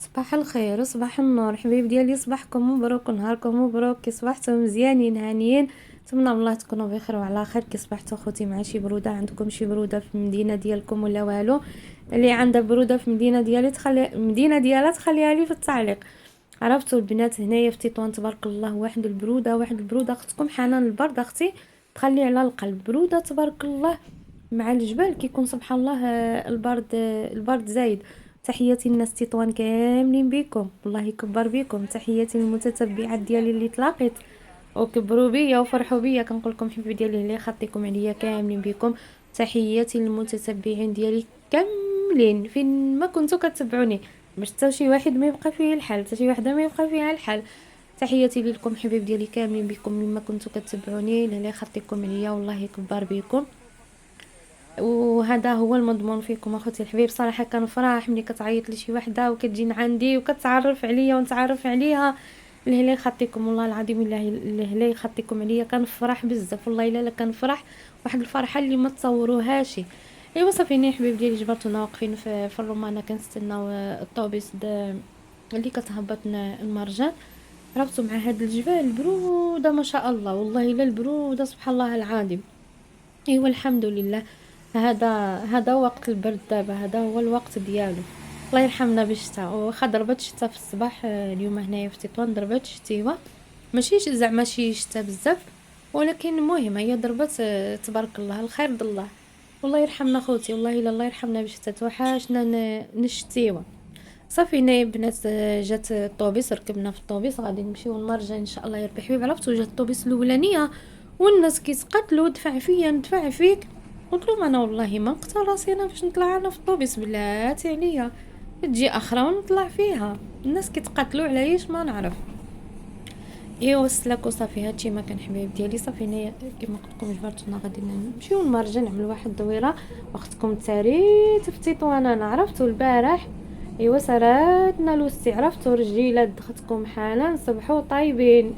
صباح الخير وصباح النور حبايب ديالي، صباحكم مبروك ونهاركم مبروك. كي صبحتوا مزيانين هانيين، نتمنى من الله تكونوا بخير وعلى خير. كي صبحتوا خوتي مع شي بروده، عندكم شي بروده في المدينه ديالكم ولا والو؟ اللي عندها بروده في المدينه ديالي تخلي المدينه ديالها تخليها لي في التعليق. عرفتوا البنات هنايا في تطوان تبارك الله واحد البروده اختكم حنان البرد اختي تخلي على القلب. بروده تبارك الله مع الجبال كيكون سبحان الله البرد زايد. تحياتي للناس تطوان كاملين بكم، والله يكبر بكم. تحياتي للمتتبعات ديالي اللي تلاقيت وكبروا بيا وفرحوا بيا، كنقول لكم حبي ديالي اللي خطيكم عليا كاملين بكم. تحياتي للمتتبعين ديالي كاملين فين ما كنتو كتبعوني، باش حتى شي واحد ما يبقى فيه الحال، حتى شي وحده ما يبقى فيها الحال. تحياتي لكم حبيب ديالي كاملين بكم مما كنتو كتبعوني، اللي خطيكم عليا والله يكبر بكم. وهذا هو المضمون فيكم اخوتي الحبيب. صراحه كنفرح ملي كتعيط لي شي وحده وكتجي عندي وكتعرف عليا ونتعرف عليها. الهلا يخطيكم والله العظيم، الله الهلا يخطيكم عليا. كنفرح بزاف والله الا كنفرح واحد الفرحه اللي ما تصوروهاش. ايوا صافي يا حبيب ديالي، جبرتونا واقفين في الرومانه كنستناو الطوبيس اللي كتهبطنا المرجان. عرفتوا مع هاد الجبال البروده ما شاء الله، والله الا البروده سبحان الله العظيم. ايوا الحمد لله. هذا وقت البرد دابا، هذا هو الوقت ديالو. الله يرحمنا بالشتاء. واخا ضربت الشتاء في الصباح اليوم هنايا في تطوان ضربت شتيوه، ماشي زعما شي شتاء بزاف، ولكن المهم هي ضربت تبارك الله الخير د الله. والله يرحمنا خوتي، والله الا الله يرحمنا بالشتاء. توحشنا نشتيوه. صافي نايب بنات جات الطوبيس، ركبنا في الطوبيس غادي نمشيو المرجان ان شاء الله يا ربي حبيب. عرفتوا جات الطوبيس الاولانيه والناس كيتقاتلوا، دفع فيا ندفع فيك. قلت لهم انا والله ما نقتل راسي انا باش نطلع انا في الطوبيس، بلاتي عليا تجي اخرى ونطلع فيها. الناس كيتقاتلوا علياش ما نعرف. ايوا سلاك وصافي هادشي ما كان حبايب ديالي. صافي هنايا كما قلت لكم جبرتونا غادي نمشيو المرجان نعملوا واحد الدويره. واختكم تساريت في تطوان انا عرفتوا البارح. ايوا سراتنا لوستي، عرفتوا رجيلات اختكم حنان صبحوا طايبين.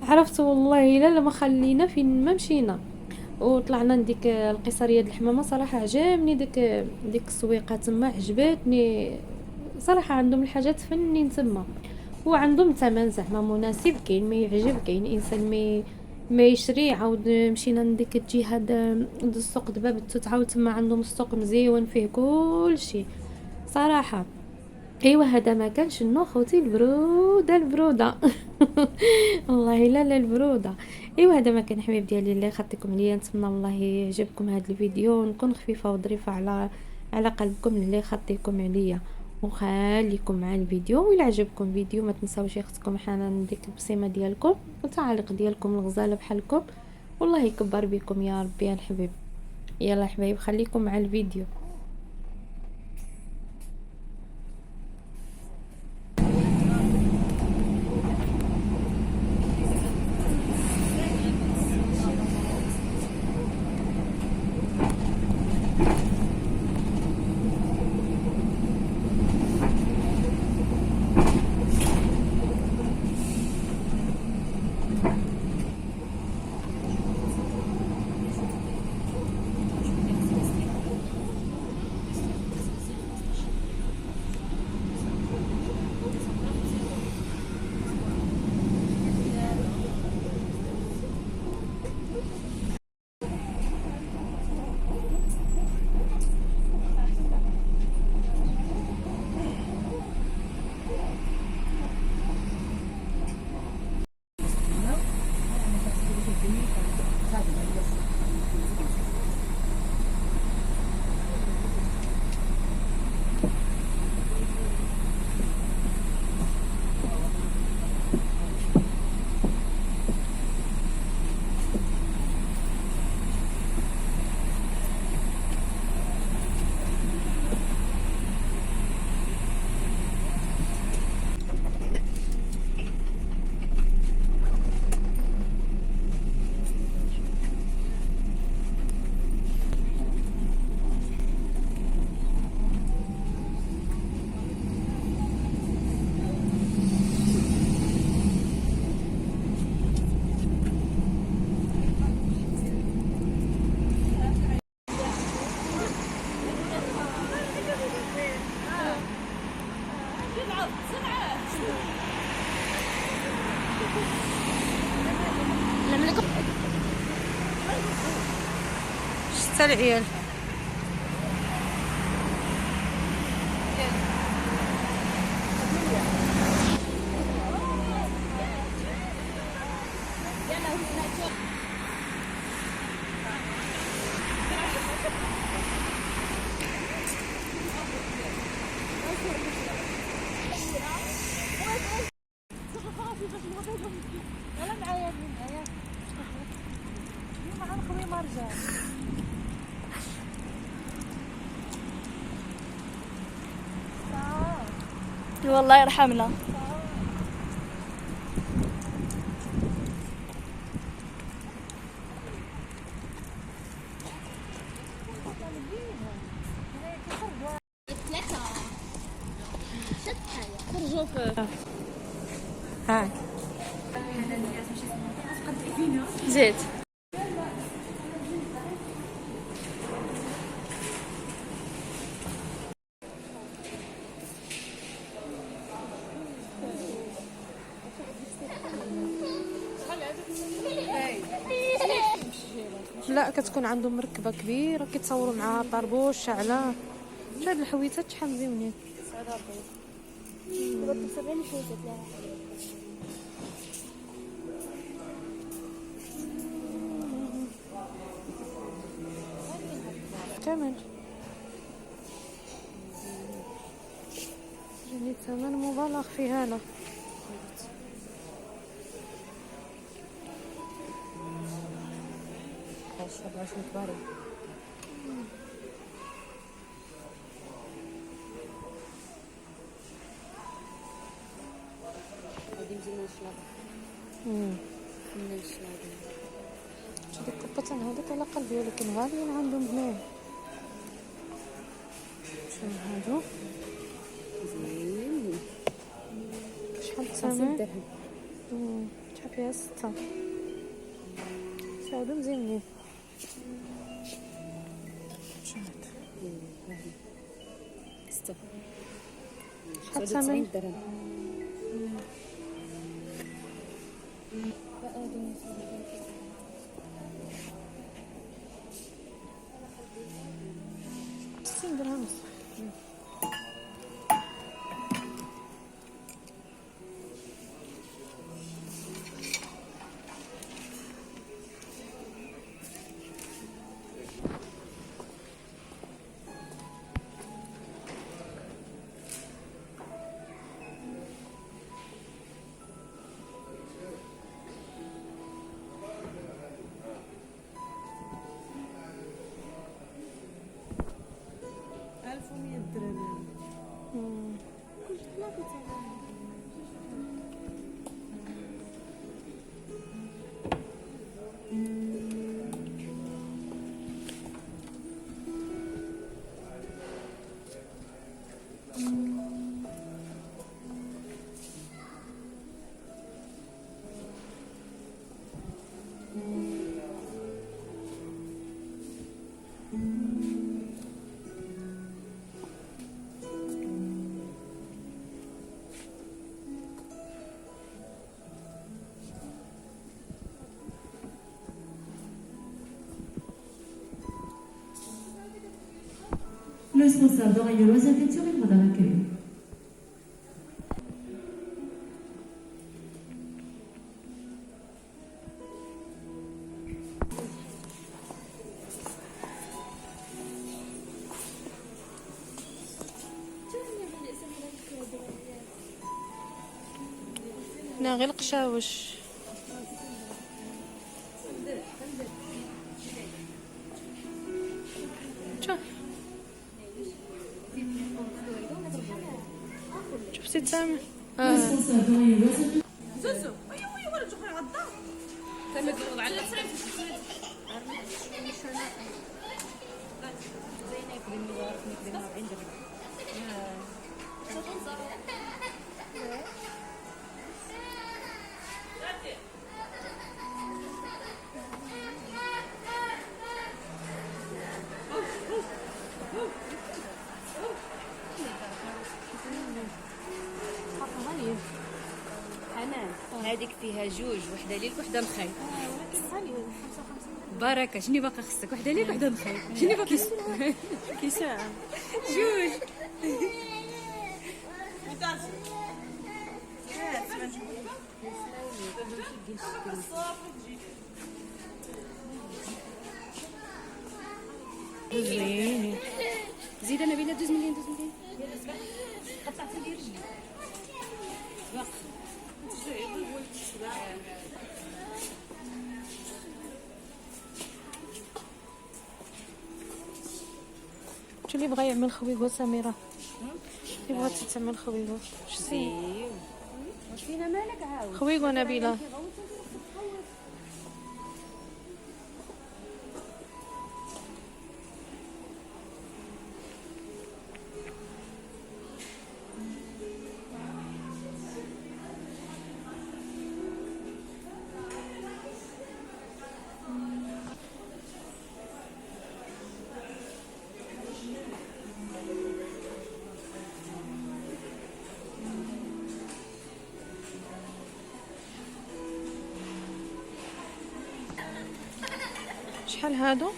عرفتوا والله الا ما خلينا فين ما مشينا. وطلعنا نديك القيصريه د الحمامه. صراحه عجبني ديك السويقه تما، عجبتني صراحه. عندهم الحاجات فنين تما وعندهم ثمن زعما مناسب. كاين ما يعجب، كاين انسان ما يشري. عاود مشينا لديك الجهه د السوق دباب التوت، عاود تما عندهم السوق مزيون فيه كل شيء صراحه. ايوا هذا ما كانش نو خوتي البروده. والله لا البروده. ايوا هذا ما كان حبيب ديالي اللي خطيكم ليا. نتمنى والله يعجبكم هذا الفيديو ونكون خفيفه وظريفه على قلبكم اللي خطيكم عليا. وخليكم مع الفيديو، وإلا عجبكم فيديو ما تنساوش اختكم حنان ديك البصيمه ديالكم وتعليق ديالكم الغزاله بحالكم. والله يكبر بكم يا ربي يا الحبيب. يلا حبايب خليكم مع الفيديو. حتى العيال. والله يرحمنا. هاك زيت. لا كتكون عندهم مركبه كبيره كيتصوروا معاها طربوش شعله. هاد الحويتات شحال مزيونين. ثمن يعني ثمن مبالغ فيه. هذا هذيك كبتان هذيك على قلبي ولكن غاليين عندهم هنايا. شنو هادو زين شحال الثمن؟ شحال فيها 6 هادو مزيانين. ستة شحال الثمن؟ درهم. درهم. Le responsable d'oreille aux infections est madame accueil. هنا غير القشاوش. شوف شفتي الثمن؟ Le responsable d'oreille aux infections. زوزو وي ولا تجي غدا تمد على حنان هذيك فيها جوج، وحده ليك وحده لخير. ولكن غالي 55 درهم. بركه شنو باقي خصك؟ وحده ليك وحده نخيل. شنو باقي كيساعة. جوج. زين. زيد انا بينا 2 مليون. شو اللي بغى يعمل خويقو سميرة؟ اللي بغات تعمل خويقو واش فينا مالك عاود؟ خويقو نبيلة. شحال هادو؟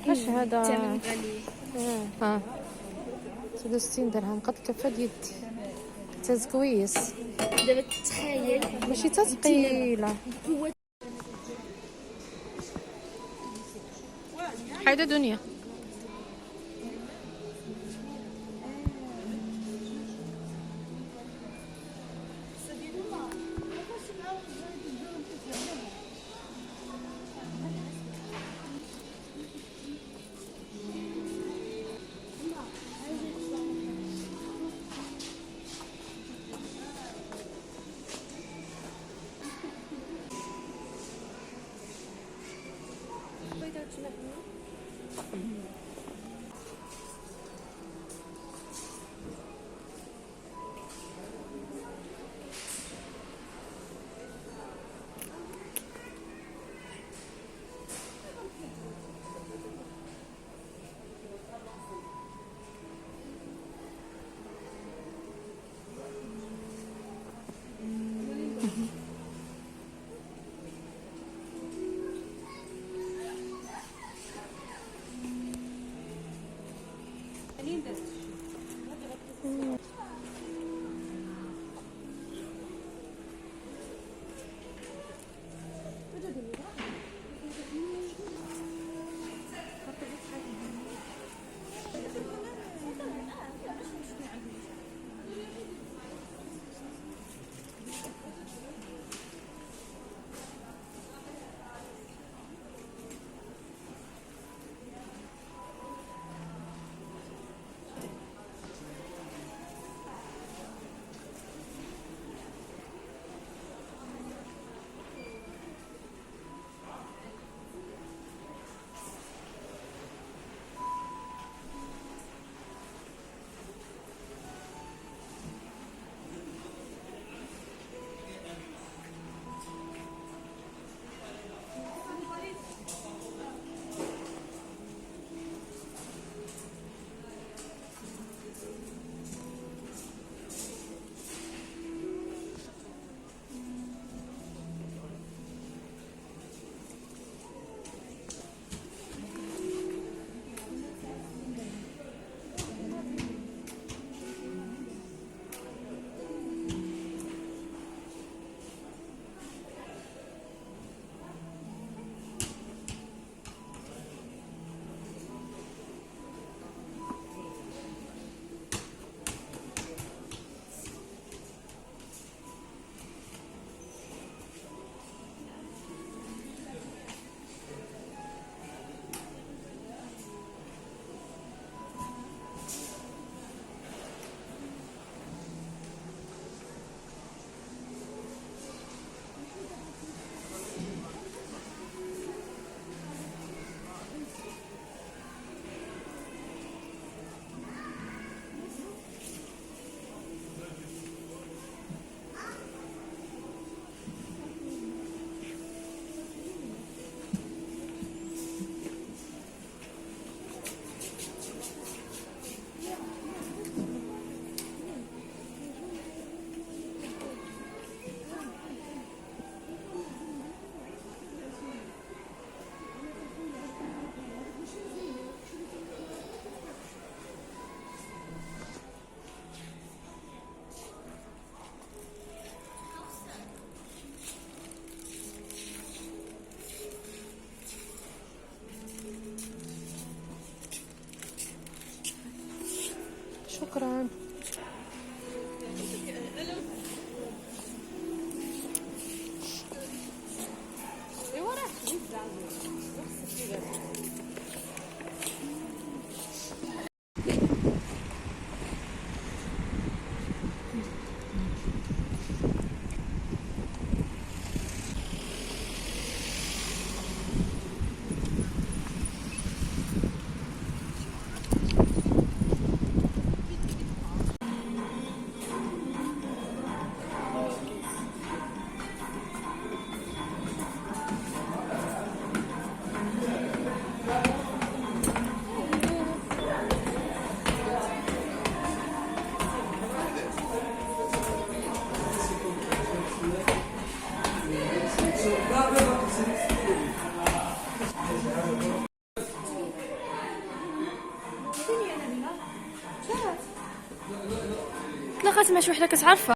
اش هذا؟ ثمن غالي. ها 63 درهم قد كفى يدي تاز كويس دابا تخيل ماشي تا ثقيله. حيدة دنيا شكرا. تلاقات مع شي وحده كتعرفها.